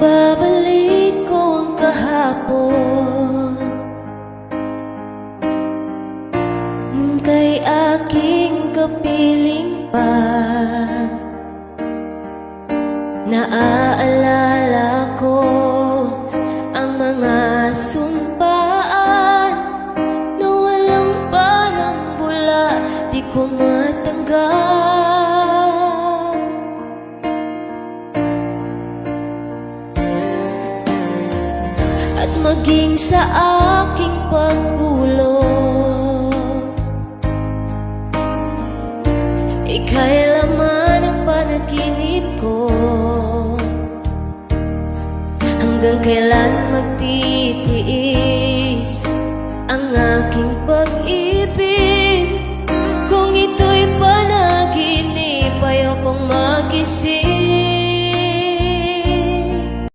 Ibabalik ko ang kahapon kay aking kapiling pa. Naaalala ko ang mga sumpaan na walang parang bula, di ko matanggap. At maging sa aking pagbulong, ika'y laman ang panaginip ko. Hanggang kailan magtitiis